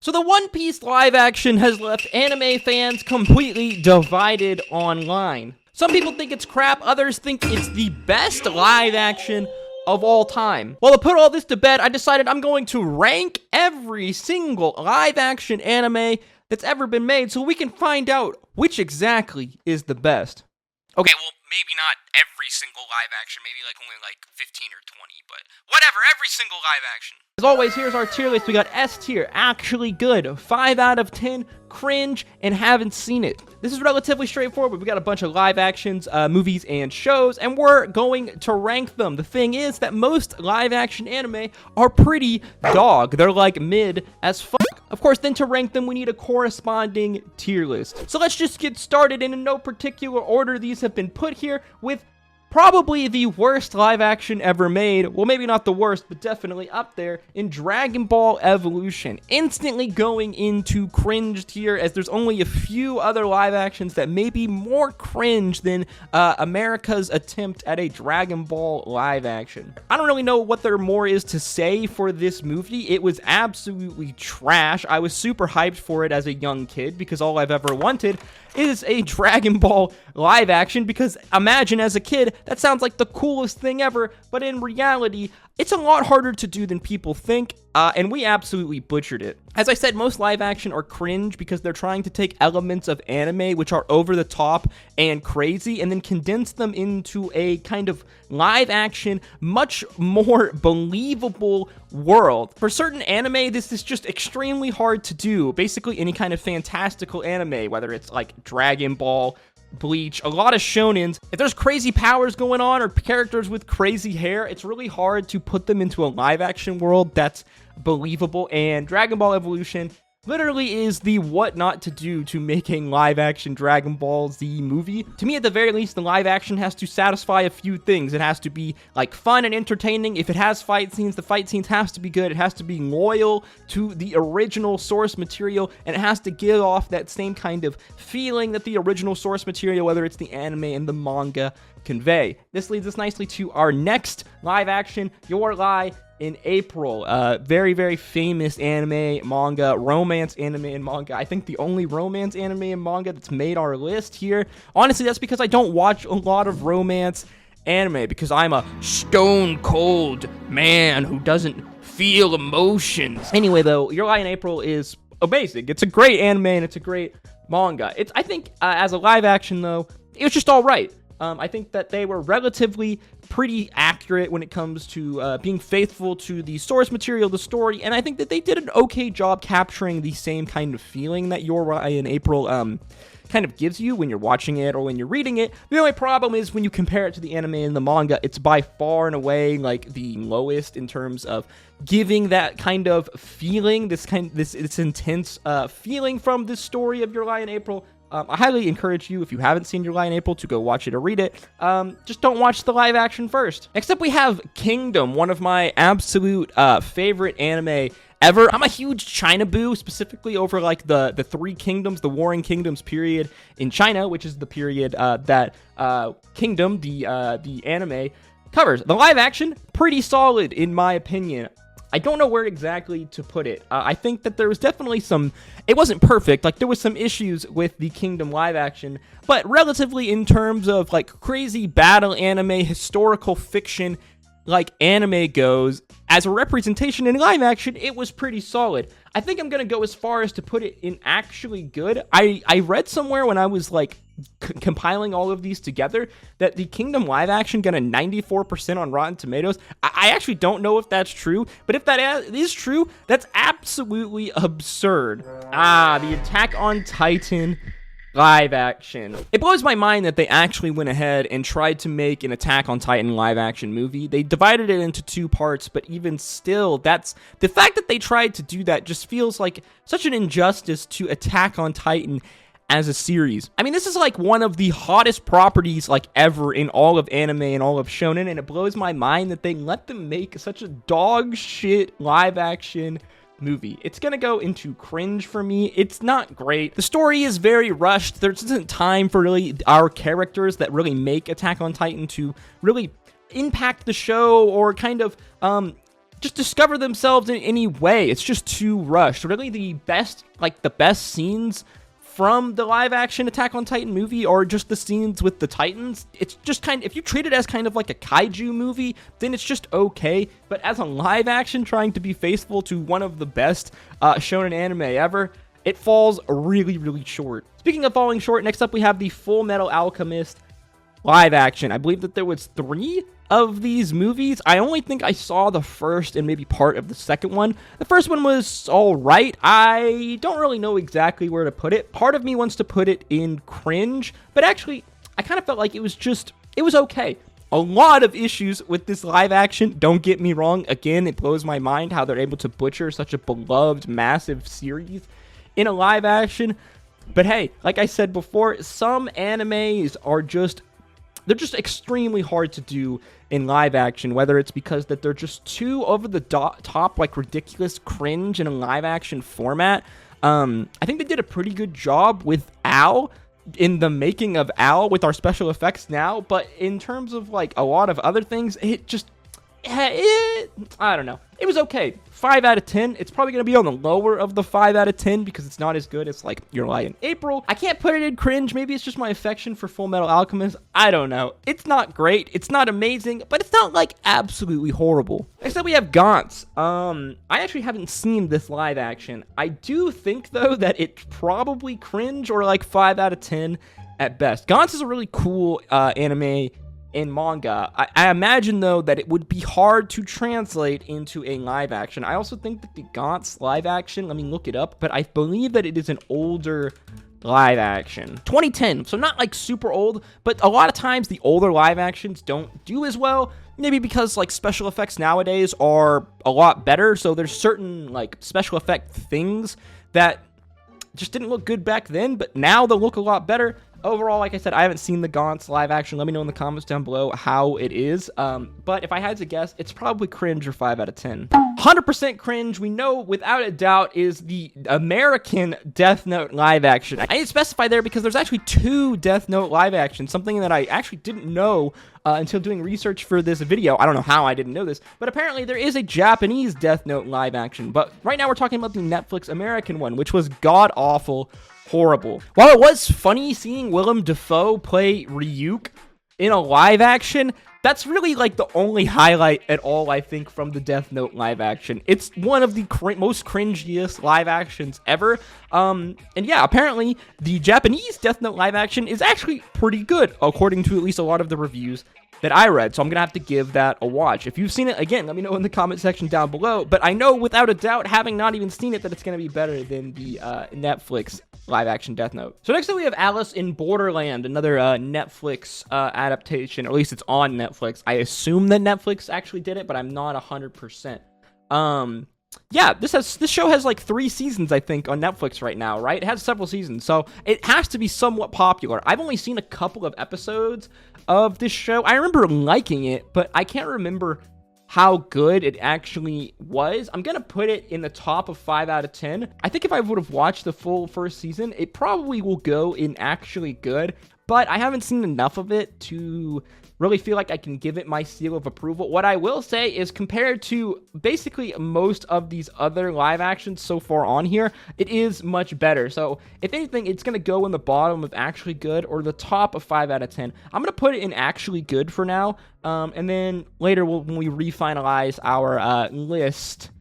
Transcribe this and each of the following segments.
So the One Piece live action has left anime fans completely divided online. Some people think it's crap, others think it's the best live action of all time. Well, to put all this to bed, I decided I'm going to rank every single live action anime that's ever been made so we can find out which exactly is the best. Okay, well, maybe not every single live action, maybe like only like 15 or 20, but whatever, every single live action. As always, here's our tier list. We got S tier, actually good, 5 out of 10, cringe, and haven't seen it. This is relatively straightforward. We got a bunch of live actions, movies, and shows, and we're going to rank them. The thing is that most live action anime are pretty dog. They're like mid as fuck. Of course, then to rank them, we need a corresponding tier list. So let's just get started, and in no particular order, these have been put here with probably the worst live action ever made. Well, maybe not the worst, but definitely up there in Dragon Ball Evolution. Instantly going into cringe tier, as there's only a few other live actions that may be more cringe than America's attempt at a Dragon Ball live action. I don't really know what there more is to say for this movie. It was absolutely trash. I was super hyped for it as a young kid because all I've ever wanted is a Dragon Ball live action, because imagine as a kid, that sounds like the coolest thing ever, but in reality, it's a lot harder to do than people think, and we absolutely butchered it. As I said, most live action are cringe because they're trying to take elements of anime which are over the top and crazy and then condense them into a kind of live action, much more believable world. For certain anime, this is just extremely hard to do. Basically, any kind of fantastical anime, whether it's like Dragon Ball, Bleach, a lot of shonens, if there's crazy powers going on or characters with crazy hair, it's really hard to put them into a live action world that's believable, and Dragon Ball Evolution literally is the what not to do to making live action Dragon Ball Z movie. To me, at the very least, the live action has to satisfy a few things. It has to be like fun and entertaining. If it has fight scenes, the fight scenes has to be good. It has to be loyal to the original source material, and it has to give off that same kind of feeling that the original source material, whether it's the anime and the manga, convey. This leads us nicely to our next live action, Your Lie in April. Very, very famous anime, manga, romance anime and manga. I think the only romance anime and manga that's made our list here. Honestly, that's because I don't watch a lot of romance anime, because I'm a stone cold man who doesn't feel emotions. Anyway, though, Your Lie in April is amazing. It's a great anime and it's a great manga. I think as a live action, though, it was just all right. I think that they were relatively pretty accurate when it comes to being faithful to the source material, the story, and I think that they did an okay job capturing the same kind of feeling that Your Lie in April kind of gives you when you're watching it or when you're reading it. The only problem is when you compare it to the anime and the manga, it's by far and away like the lowest in terms of giving that kind of feeling, this intense feeling from this story of Your Lie in April. I highly encourage you, if you haven't seen Your Lie in April, to go watch it or read it. Just don't watch the live action first. Next up, we have Kingdom, one of my absolute favorite anime ever. I'm a huge China boo, specifically over like the Three Kingdoms, the Warring Kingdoms period in China, which is the period that Kingdom, the anime, covers. The live action, pretty solid in my opinion. I don't know where exactly to put it. I think that there was definitely it wasn't perfect, like there was some issues with the Kingdom live action, but relatively in terms of like crazy battle anime, historical fiction, like anime goes, as a representation in live action, it was pretty solid. I think I'm gonna go as far as to put it in actually good. I read somewhere when I was like compiling all of these together that the Kingdom live action got a 94% on Rotten Tomatoes. I actually don't know if that's true, but if that is true, that's absolutely absurd. The Attack on Titan live action. It blows my mind that they actually went ahead and tried to make an Attack on Titan live action movie. They divided it into 2 parts, but even still, that's the fact that they tried to do that just feels like such an injustice to Attack on Titan as a series. I mean, this is like one of the hottest properties like ever in all of anime and all of shonen, and it blows my mind that they let them make such a dog shit live action movie. It's gonna go into cringe for me. It's not great. The story is very rushed. There isn't time for really our characters that really make Attack on Titan to really impact the show or kind of just discover themselves in any way. It's just too rushed. Really, the best scenes from the live action Attack on Titan movie are just the scenes with the Titans. It's just if you treat it as kind of like a kaiju movie, then it's just okay. But as a live action trying to be faithful to one of the best shonen anime ever, it falls really, really short. Speaking of falling short, next up we have the Full Metal Alchemist live action. I believe that there was 3 of these movies. I only think I saw the first and maybe part of the second one. The first one was all right. I don't really know exactly where to put it. Part of me wants to put it in cringe, but actually I kind of felt like it was okay. A lot of issues with this live action, don't get me wrong. Again, it blows my mind how they're able to butcher such a beloved, massive series in a live action. But hey, like I said before, some animes are they're just extremely hard to do in live action, whether it's because that they're just too over the top, like ridiculous cringe in a live action format. I think they did a pretty good job with Al in the making of Al with our special effects now, but in terms of like a lot of other things, I don't know. It was okay. 5 out of 10. It's probably going to be on the lower of the 5 out of 10 because it's not as good as like Your Lie in April. I can't put it in cringe. Maybe it's just my affection for Full Metal Alchemist. I don't know. It's not great. It's not amazing, but it's not like absolutely horrible. Next up we have Gantz. I actually haven't seen this live action. I do think though that it's probably cringe or like 5 out of 10 at best. Gantz is a really cool anime in manga. I imagine though that it would be hard to translate into a live action. I also think that the Gantz live action, let me look it up, but I believe that it is an older live action. 2010, so not like super old, but a lot of times the older live actions don't do as well. Maybe because like special effects nowadays are a lot better, so there's certain like special effect things that just didn't look good back then, but now they'll look a lot better. Overall, like I said, I haven't seen the Gantz live action. Let me know in the comments down below how it is. But if I had to guess, it's probably cringe or 5 out of 10. 100% cringe, we know without a doubt, is the American Death Note live action. I need to specify there because there's actually 2 Death Note live actions, something that I actually didn't know until doing research for this video. I don't know how I didn't know this, but apparently there is a Japanese Death Note live action. But right now we're talking about the Netflix American one, which was god-awful. Horrible. While it was funny seeing Willem Dafoe play Ryuk in a live action, that's really like the only highlight at all, I think, from the Death Note live action. It's one of the most cringiest live actions ever. And yeah, apparently the Japanese Death Note live action is actually pretty good, according to at least a lot of the reviews that I read, so I'm gonna have to give that a watch. If you've seen it, again, let me know in the comment section down below, but I know without a doubt, having not even seen it, that it's gonna be better than the Netflix live-action Death Note. So next up we have Alice in Borderland, another Netflix adaptation, or at least it's on Netflix. I assume that Netflix actually did it, but I'm not 100%. Yeah, this show has like 3 seasons, I think, on Netflix right now, right? It has several seasons, so it has to be somewhat popular. I've only seen a couple of episodes of this show. I remember liking it, but I can't remember how good it actually was. I'm gonna put it in the top of 5 out of 10. I think if I would have watched the full first season, it probably will go in actually good, but I haven't seen enough of it to really feel like I can give it my seal of approval. What I will say is, compared to basically most of these other live actions so far on here, it is much better. So if anything, it's going to go in the bottom of actually good or the top of 5 out of 10. I'm going to put it in actually good for now. And then later, when we refinalize our list,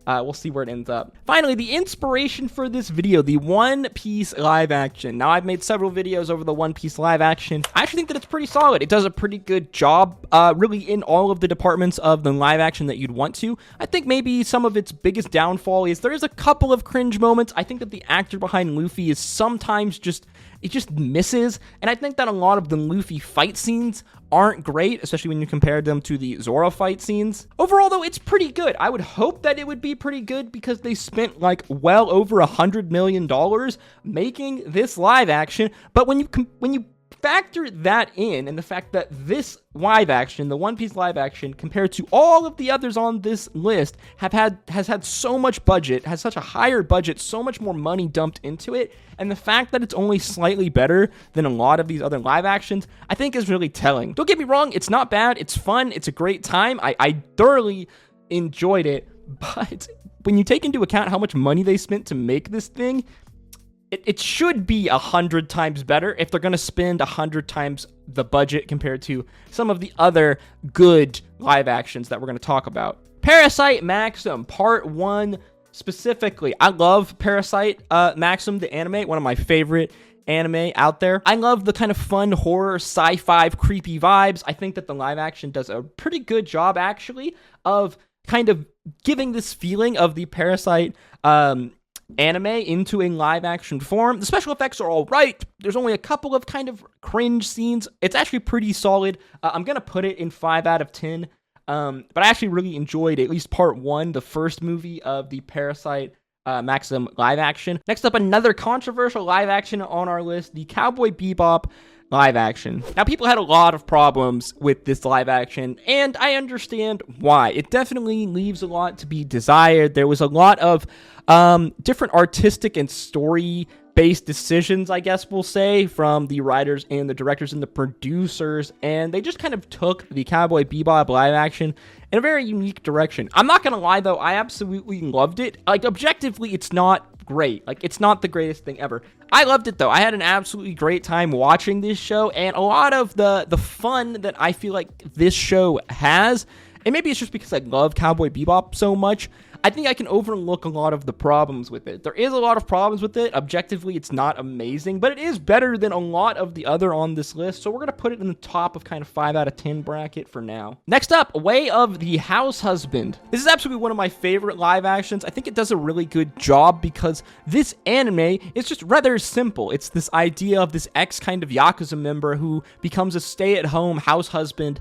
we'll see where it ends up. Finally, the inspiration for this video, the One Piece live action. Now, I've made several videos over the One Piece live action. I actually think that it's pretty solid. It does a pretty good job, really, in all of the departments of the live action that you'd want to. I think maybe some of its biggest downfall is there is a couple of cringe moments. I think that the actor behind Luffy is sometimes just misses, and I think that a lot of the Luffy fight scenes aren't great, especially when you compare them to the Zoro fight scenes. Overall, though, it's pretty good. I would hope that it would be pretty good because they spent like well over $100 million making this live action, but when you factor that in, and the fact that this live action, the One Piece live action, compared to all of the others on this list, has had so much budget, has such a higher budget, so much more money dumped into it, and the fact that it's only slightly better than a lot of these other live actions, I think is really telling. Don't get me wrong, it's not bad, it's fun, it's a great time. I thoroughly enjoyed it, but when you take into account how much money they spent to make this thing, it should be 100 times better if they're going to spend 100 times the budget compared to some of the other good live actions that we're going to talk about. Parasyte Maxim, Part 1 specifically. I love Parasyte Maxim, the anime, one of my favorite anime out there. I love the kind of fun horror, sci-fi, creepy vibes. I think that the live action does a pretty good job, actually, of kind of giving this feeling of the Parasyte anime into a live action form. The special effects are all right. There's only a couple of kind of cringe scenes. It's actually pretty solid. I'm gonna put it in 5 out of 10. But I actually really enjoyed at least Part 1, the first movie of the Parasyte Maxim live action. Next up, another controversial live action on our list, the Cowboy Bebop live action. Now, people had a lot of problems with this live action, and I understand why. It definitely leaves a lot to be desired. There was a lot of different artistic and story-based decisions, I guess we'll say, from the writers and the directors and the producers, and they just kind of took the Cowboy Bebop live action in a very unique direction. I'm not gonna lie, though, I absolutely loved it. Like, objectively, it's not great. Like, it's not the greatest thing ever. I loved it, though. I had an absolutely great time watching this show, and a lot of the fun that I feel like this show has, and maybe it's just because I love Cowboy Bebop so much, I think I can overlook a lot of the problems with it. There is a lot of problems with it. Objectively, it's not amazing, but it is better than a lot of the other on this list, so we're going to put it in the top of kind of 5 out of 10 bracket for now. Next up, Way of the House Husband. This is absolutely one of my favorite live actions. I think it does a really good job because this anime is just rather simple. It's this idea of this ex kind of Yakuza member who becomes a stay-at-home house husband,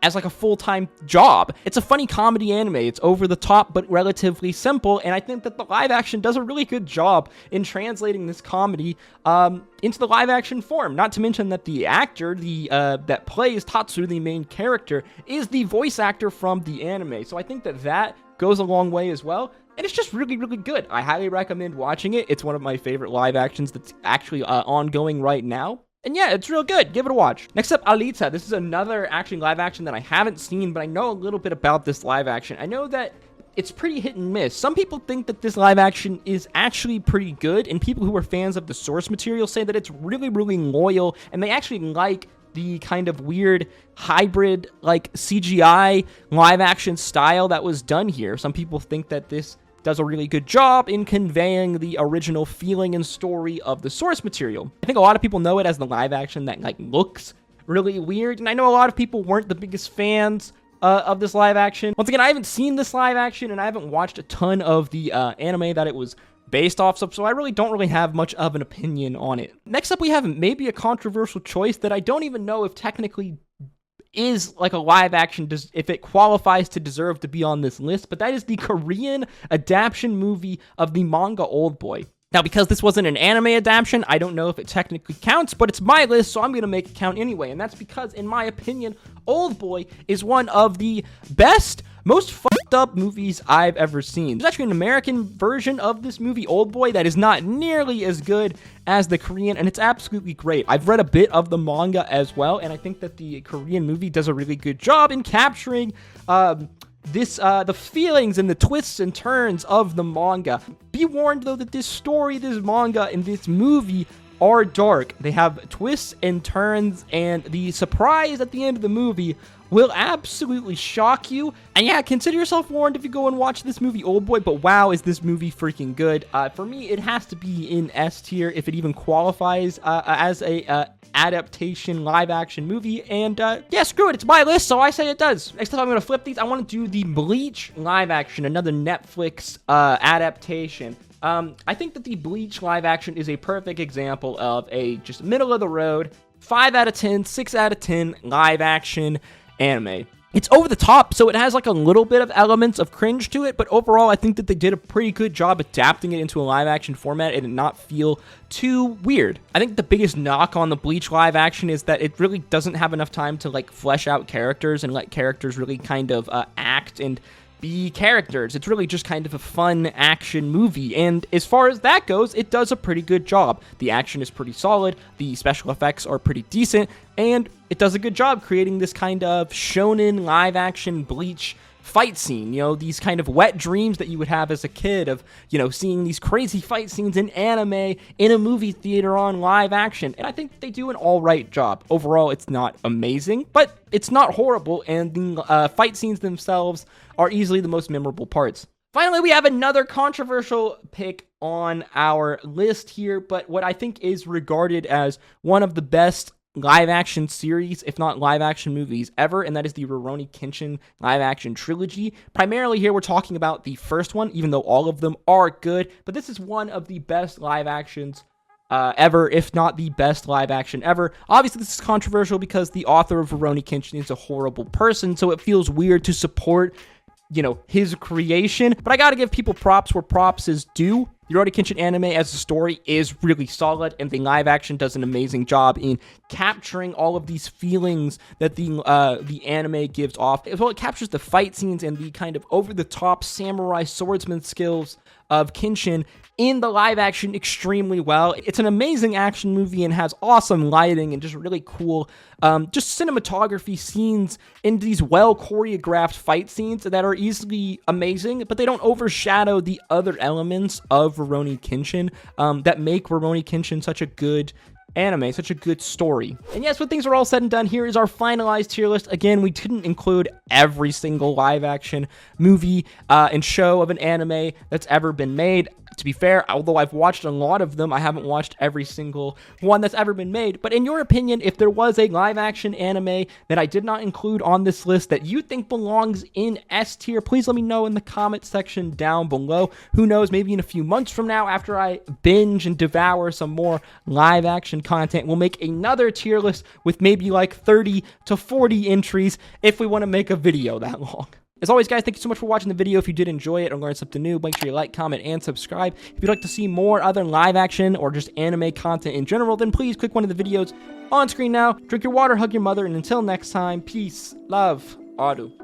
as like a full-time job. It's a funny comedy anime. It's over the top, but relatively simple, and I think that the live action does a really good job in translating this comedy into the live action form. Not to mention that the actor, that plays Tatsu, the main character, is the voice actor from the anime, so I think that that goes a long way as well. And it's just really, really good. I highly recommend watching it. It's one of my favorite live actions that's actually ongoing right now. And yeah, it's real good. Give it a watch. Next up, Alita. This is another actually live action that I haven't seen, but I know a little bit about this live action. I know that it's pretty hit and miss. Some people think that this live action is actually pretty good, and people who are fans of the source material say that it's really, really loyal, and they actually like the kind of weird hybrid, like CGI live action style that was done here. Some people think that this does a really good job in conveying the original feeling and story of the source material. I think a lot of people know it as the live action that like looks really weird, and I know a lot of people weren't the biggest fans of this live action. Once again, I haven't seen this live action, and I haven't watched a ton of the anime that it was based off, so I really don't have much of an opinion on it. Next up, we have maybe a controversial choice that I don't even know if technically is like a live action, if it qualifies to deserve to be on this list, but that is the Korean adaptation movie of the manga Oldboy. Now, because this wasn't an anime adaptation, I don't know if it technically counts, but it's my list, so I'm going to make it count anyway, and that's because, in my opinion, Oldboy is one of the best, most fucked up movies I've ever seen. There's actually an American version of this movie, Oldboy, that is not nearly as good as the Korean, and it's absolutely great. I've read a bit of the manga as well, and I think that the Korean movie does a really good job in capturing the feelings and the twists and turns of the manga. Be warned, though, that this story, this manga, and this movie are dark. They have twists and turns, and the surprise at the end of the movie will absolutely shock you. And yeah, consider yourself warned if you go and watch this movie, Oldboy, but wow, is this movie freaking good. For me, it has to be in S tier if it even qualifies as a adaptation live action movie, and yeah, screw it, it's my list, so I say it does. Next up, I'm gonna flip these. I want to do the Bleach live action, another Netflix adaptation. I think that the Bleach live action is a perfect example of a just middle of the road 5 out of 10, 6 out of 10 live action anime. It's over the top, so it has like a little bit of elements of cringe to it, but overall, I think that they did a pretty good job adapting it into a live action format and it not feel too weird. I think the biggest knock on the Bleach live action is that it really doesn't have enough time to like flesh out characters and let characters really kind of act and be characters. It's really just kind of a fun action movie, and as far as that goes, it does a pretty good job. The action is pretty solid, the special effects are pretty decent, and it does a good job creating this kind of shonen live action Bleach fight scene, these kind of wet dreams that you would have as a kid of, seeing these crazy fight scenes in anime, in a movie theater on live action. And I think they do an all right job. Overall, it's not amazing, but it's not horrible, and the fight scenes themselves are easily the most memorable parts. Finally, we have another controversial pick on our list here, but what I think is regarded as one of the best live-action series, if not live-action movies ever, and that is the Ruroni Kenshin live-action trilogy. Primarily here, we're talking about the first one, even though all of them are good, but this is one of the best live-actions ever, if not the best live-action ever. Obviously, this is controversial because the author of Ruroni Kenshin is a horrible person, so it feels weird to support his creation, but I gotta give people props where props is due. The Ruroni Kenshin anime as a story is really solid, and the live action does an amazing job in capturing all of these feelings that the anime gives off. As well, it captures the fight scenes and the kind of over-the-top samurai swordsman skills of Kenshin in the live action extremely well. It's an amazing action movie and has awesome lighting and just really cool just cinematography scenes in these well choreographed fight scenes that are easily amazing, but they don't overshadow the other elements of Ruroni Kenshin that make Ruroni Kenshin such a good anime, such a good story. And yes, when things are all said and done, here is our finalized tier list. Again, we didn't include every single live action movie and show of an anime that's ever been made. To be fair, although I've watched a lot of them, I haven't watched every single one that's ever been made. But in your opinion, if there was a live-action anime that I did not include on this list that you think belongs in S tier, please let me know in the comment section down below. Who knows, maybe in a few months from now, after I binge and devour some more live-action content, we'll make another tier list with maybe like 30 to 40 entries if we want to make a video that long. As always, guys, thank you so much for watching the video. If you did enjoy it or learn something new, make sure you like, comment, and subscribe. If you'd like to see more other live action or just anime content in general, then please click one of the videos on screen now. Drink your water, hug your mother, and until next time, peace, love, Adu.